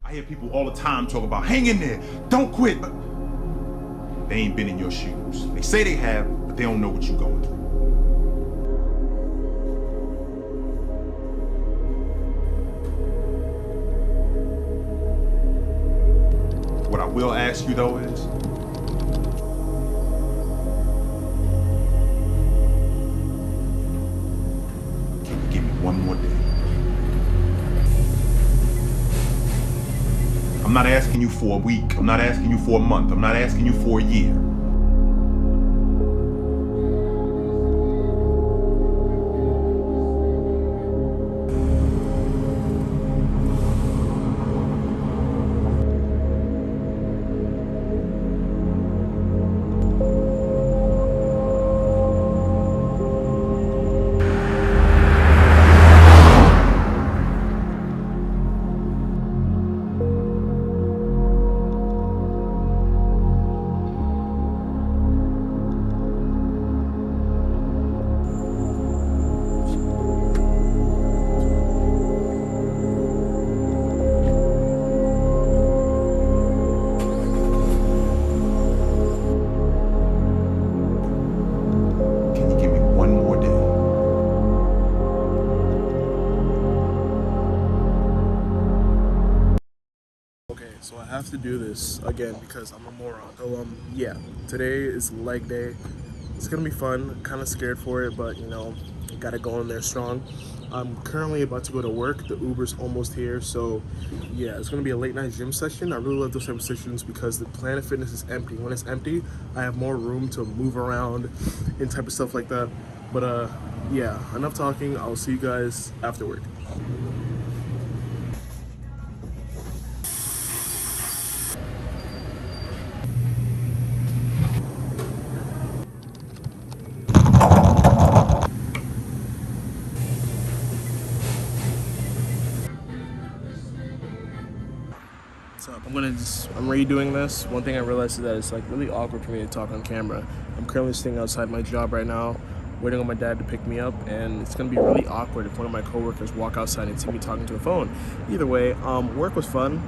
I hear people all the time talk about hang in there, don't quit, but they ain't been in your shoes. They say they have, but they don't know what you're going through. What I will ask you though is, can you give me one more day? I'm not asking you for a week. I'm not asking you for a month. I'm not asking you for a year. So I have to do this again because I'm a moron. So yeah, today is leg day. It's gonna be fun. Kind of scared for it, but you know, gotta go in there strong. I'm currently about to go to work. The Uber's almost here, so yeah, it's gonna be a late night gym session. I really love those type of sessions because the Planet Fitness is empty. When it's empty, I have more room to move around and type of stuff like that. But yeah, enough talking. I'll see you guys after work. I'm redoing this. One thing I realized is that it's like really awkward for me to talk on camera. I'm currently sitting outside my job right now, waiting on my dad to pick me up, and it's gonna be really awkward if one of my coworkers walk outside and see me talking to a phone. Either way, work was fun.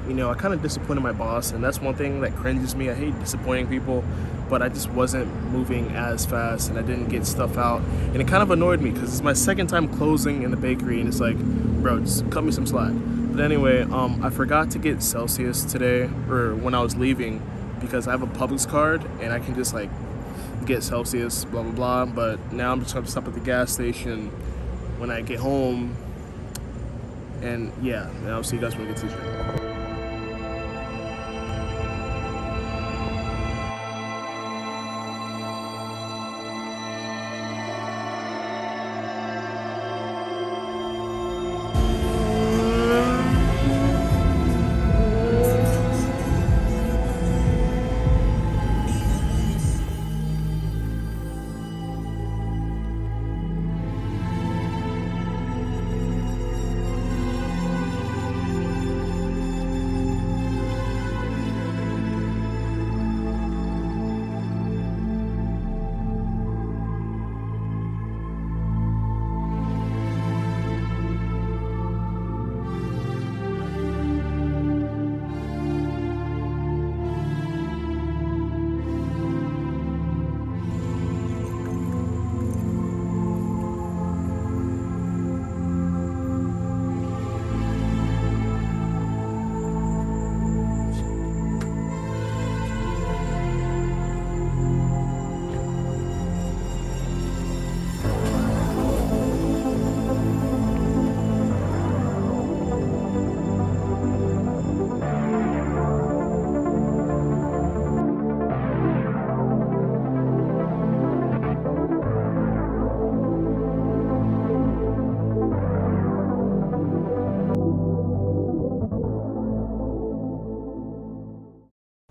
You know, I kind of disappointed my boss, and that's one thing that cringes me. I hate disappointing people, but I just wasn't moving as fast, and I didn't get stuff out, and it kind of annoyed me because it's my second time closing in the bakery, and it's like, bro, just cut me some slack. But anyway, I forgot to get Celsius today, or when I was leaving, because I have a Publix card, and I can just like get Celsius, blah, blah, blah. But now I'm just gonna stop at the gas station when I get home, and yeah, and I'll see you guys when we get to the gym.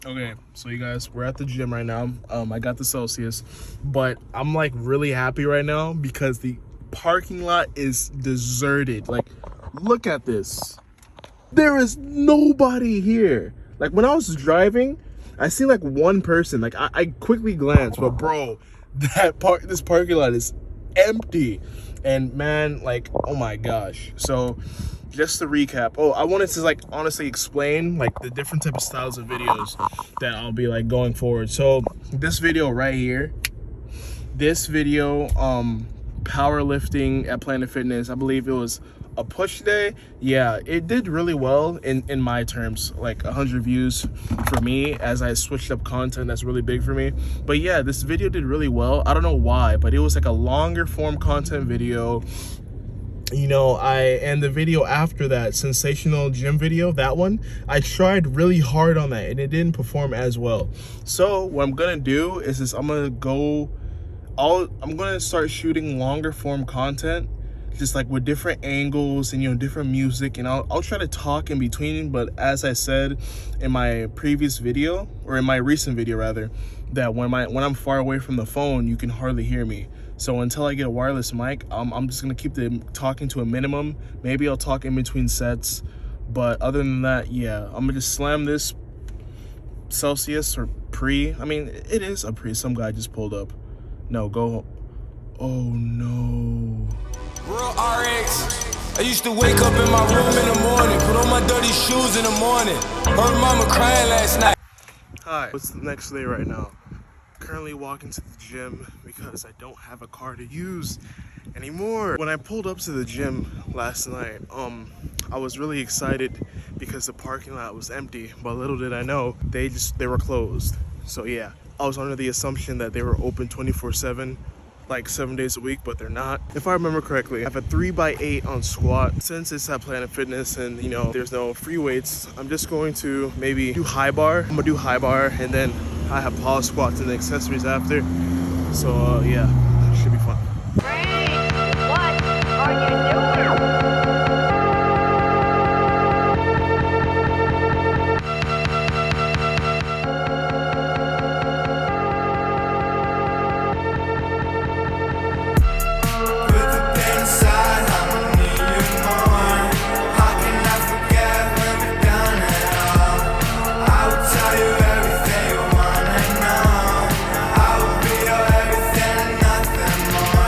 Okay, so you guys, we're at the gym right now. I got the Celsius, but I'm like really happy right now because the parking lot is deserted. Like, look at this. There is nobody here. Like, when I was driving, I seen like one person. Like, I quickly glanced, but bro, this parking lot is empty. And man, like, oh my gosh. So just to recap. Oh, I wanted to like honestly explain like the different type of styles of videos that I'll be like going forward. So this video right here, this video, powerlifting at Planet Fitness, I believe it was a push day. Yeah, it did really well in my terms, like 100 views for me as I switched up content. That's really big for me. But yeah, this video did really well. I don't know why, but it was like a longer form content video. You know, and the video after that, sensational gym video, that one, I tried really hard on that and it didn't perform as well. So what I'm gonna do is I'm gonna start shooting longer form content, just like with different angles and, you know, different music, and I'll try to talk in between. But as I said in my previous video, or in my recent video rather, that when I'm far away from the phone, you can hardly hear me. So until I get a wireless mic, I'm just gonna keep the talking to a minimum. Maybe I'll talk in between sets, but other than that, yeah, I'm gonna just slam this Celsius or pre. I mean, it is a pre. Some guy just pulled up. No, go. Oh no. Real RX. I used to wake up in my room in the morning, put on my dirty shoes in the morning. Heard mama crying last night. Hi, it's the next day right now. Currently walking to the gym because I don't have a car to use anymore. When I pulled up to the gym last night, I was really excited because the parking lot was empty, but little did I know they were closed. So yeah, I was under the assumption that they were open 24/7, like 7 days a week, but they're not. If I remember correctly, I have a 3x8 on squat. Since it's at Planet Fitness and, you know, there's no free weights, I'm just going to maybe do high bar. I'm gonna do high bar, and then I have pause squats and the accessories after. So yeah, should be fun. Ray, what are you doing? Everything you wanna know, I will be your everything and nothing more.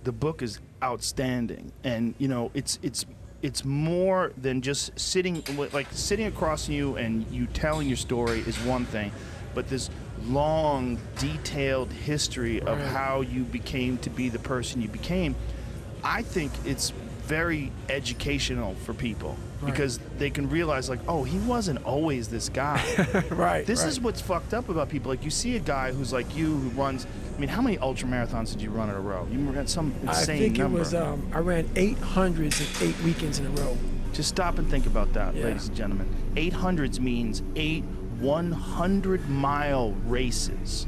The book is outstanding, and you know it's more than just sitting across from you and you telling your story is one thing, but this long, detailed history of how you became to be the person you became. I think it's very educational for people because they can realize, like, oh, he wasn't always this guy. This is what's fucked up about people. Like, you see a guy who's like you who runs. I mean, how many ultra marathons did you run in a row? You ran some insane number. I think it was, I ran 800s in 8 weekends in a row. Just stop and think about that, ladies and gentlemen. 800s means 8 100-mile races.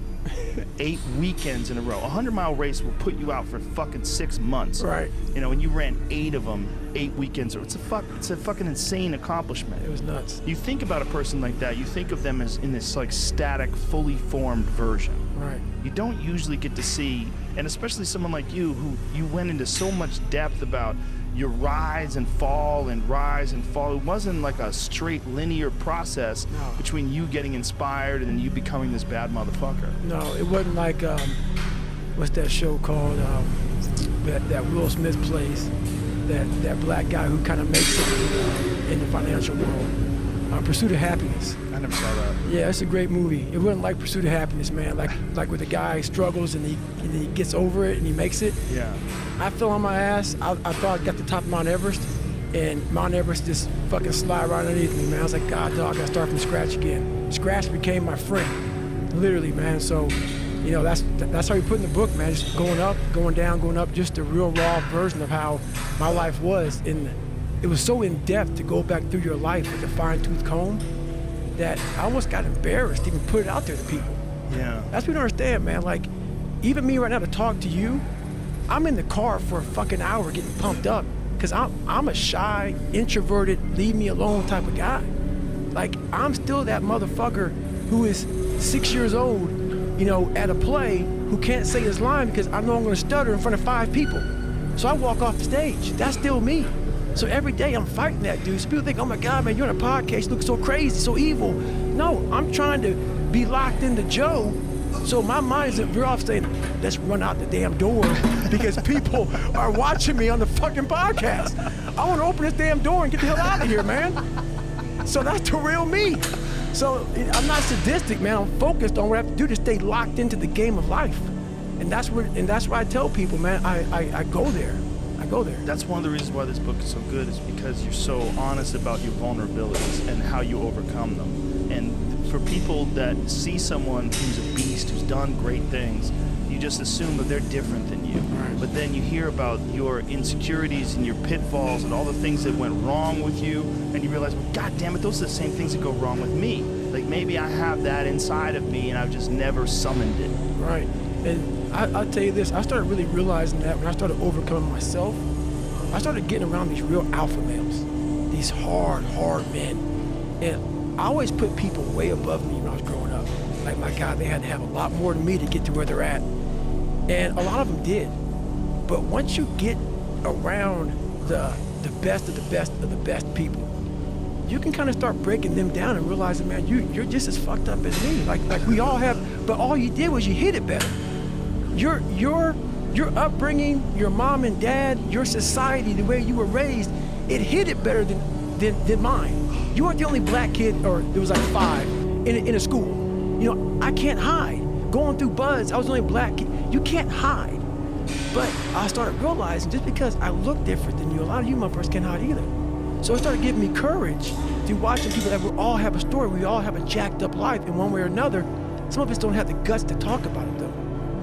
8 weekends in a row. A 100-mile race will put you out for fucking 6 months. You know, and you ran 8 of them, 8 weekends. It's a fucking insane accomplishment. It was nuts. You think about a person like that, you think of them as in this like static, fully formed version. You don't usually get to see, and especially someone like you, who you went into so much depth about your rise and fall and rise and fall. It wasn't like a straight linear process between you getting inspired and then you becoming this bad motherfucker. No, it wasn't like what's that show called that Will Smith plays, that black guy who kind of makes it in the financial world. Pursuit of Happiness. I never saw that. Yeah, it's a great movie. It wasn't like Pursuit of Happiness, man. Like where the guy struggles and he gets over it and he makes it. Yeah. I fell on my ass. I thought I got to the top of Mount Everest, and Mount Everest just fucking slide right underneath me, man. I was like, God, dog, I gotta start from scratch again. Scratch became my friend, literally, man. So, you know, that's how you put in the book, man. Just going up, going down, going up. Just the real raw version of how my life was. It was so in depth to go back through your life with a fine-tooth comb that I almost got embarrassed to even put it out there to people. Yeah. That's what you don't understand, man. Like, even me right now to talk to you, I'm in the car for a fucking hour getting pumped up because I'm a shy, introverted, leave me alone type of guy. Like, I'm still that motherfucker who is 6 years old, you know, at a play, who can't say his line because I know I'm gonna stutter in front of 5 people. So I walk off the stage. That's still me. So every day I'm fighting that dude. So people think, oh my God, man, you're on a podcast, you look so crazy, so evil. No, I'm trying to be locked into Joe. So my mind isn't veer off saying, let's run out the damn door because people are watching me on the fucking podcast. I want to open this damn door and get the hell out of here, man. So that's the real me. So I'm not sadistic, man. I'm focused on what I have to do to stay locked into the game of life. And that's why I tell people, man, I go there. I go there. That's one of the reasons why this book is so good, is because you're so honest about your vulnerabilities and how you overcome them. And for people that see someone who's a beast, who's done great things, you just assume that they're different than you. But then you hear about your insecurities and your pitfalls and all the things that went wrong with you, and you realize, well, God damn it, those are the same things that go wrong with me. Like, maybe I have that inside of me and I've just never summoned it. Right. And I'll tell you this, I started really realizing that when I started overcoming myself, I started getting around these real alpha males, these hard men. And I always put people way above me when I was growing up. Like, my God, they had to have a lot more than me to get to where they're at. And a lot of them did. But once you get around the best of the best of the best people, you can kind of start breaking them down and realizing, man, you're just as fucked up as me. Like we all have, but all you did was you hit it better. Your upbringing, your mom and dad, your society, the way you were raised, it hit it better than mine. You weren't the only black kid, or there was like 5 in a school. You know, I can't hide. Going through buds, I was the only black kid. You can't hide. But I started realizing, just because I look different than you, a lot of you motherfuckers can't hide either. So it started giving me courage through watching people that we all have a story. We all have a jacked up life in one way or another. Some of us don't have the guts to talk about it though.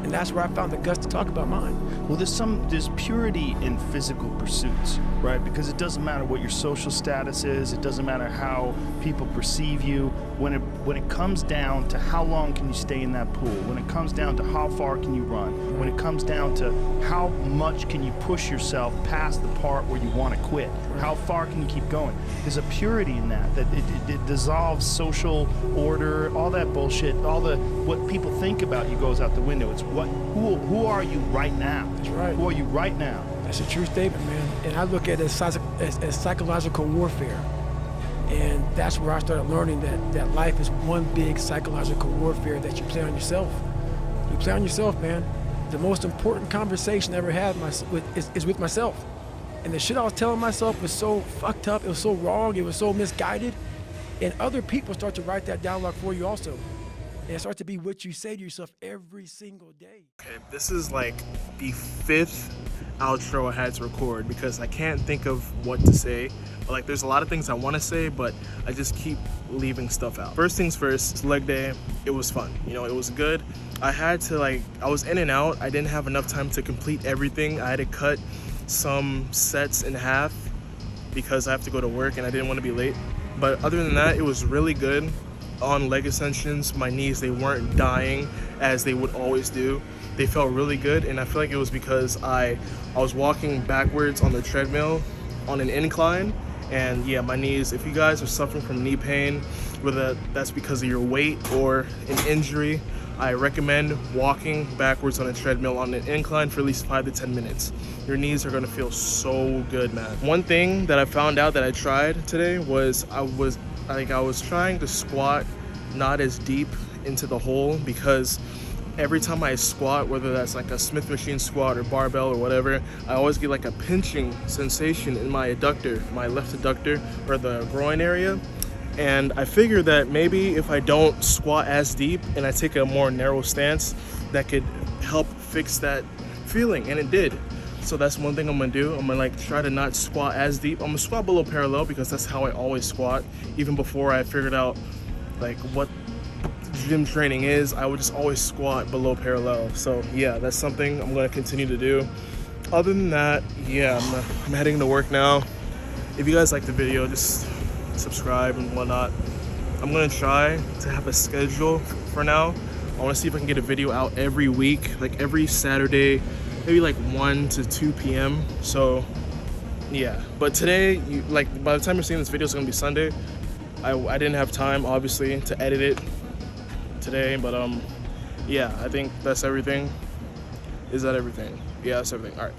And that's where I found the guts to talk about mine. Well, there's purity in physical pursuits, right? Because it doesn't matter what your social status is. It doesn't matter how people perceive you. When it comes down to how long can you stay in that pool, when it comes down to how far can you run, when it comes down to how much can you push yourself past the part where you want to quit, how far can you keep going? There's a purity in that it dissolves social order, all that bullshit, what people think about you goes out the window. It's who are you right now? That's right. Who are you right now? That's a true statement, man. And I look at it as psychological warfare. And that's where I started learning that life is one big psychological warfare that you play on yourself. You play on yourself, man. the most important conversation I ever had is with myself. And the shit I was telling myself was so fucked up, it was so wrong, it was so misguided. And other people start to write that dialogue for you also. And it starts to be what you say to yourself every single day. Okay, this is like the 5th outro I had to record because I can't think of what to say. But like, there's a lot of things I want to say, but I just keep leaving stuff out. First things first, it's leg day. It was fun. You know, it was good. I had to I was in and out. I didn't have enough time to complete everything. I had to cut some sets in half because I have to go to work and I didn't want to be late. But other than that, it was really good. On leg extensions, my knees, they weren't dying as they would always do. They felt really good, and I feel like it was because I was walking backwards on the treadmill on an incline, and yeah, my knees, if you guys are suffering from knee pain, whether that's because of your weight or an injury, I recommend walking backwards on a treadmill on an incline for at least 5 to 10 minutes. Your knees are gonna feel so good, man. One thing that I found out that I tried today was I was trying to squat not as deep into the hole, because every time I squat, whether that's like a Smith machine squat or barbell or whatever, I always get like a pinching sensation in my adductor, my left adductor or the groin area. And I figured that maybe if I don't squat as deep and I take a more narrow stance, that could help fix that feeling, and it did. So that's one thing I'm gonna do. I'm gonna try to not squat as deep. I'm gonna squat below parallel because that's how I always squat. Even before I figured out what gym training is, I would just always squat below parallel. So yeah, that's something I'm gonna continue to do. Other than that, yeah, I'm heading to work now. If you guys like the video, just subscribe and whatnot. I'm gonna try to have a schedule for now. I wanna see if I can get a video out every week, like every Saturday, maybe 1 to 2 p.m. So yeah, but today, by the time you're seeing this video, it's gonna be Sunday. I didn't have time, obviously, to edit it today, but yeah, I think that's everything. Is that everything? Yeah, that's everything. All right.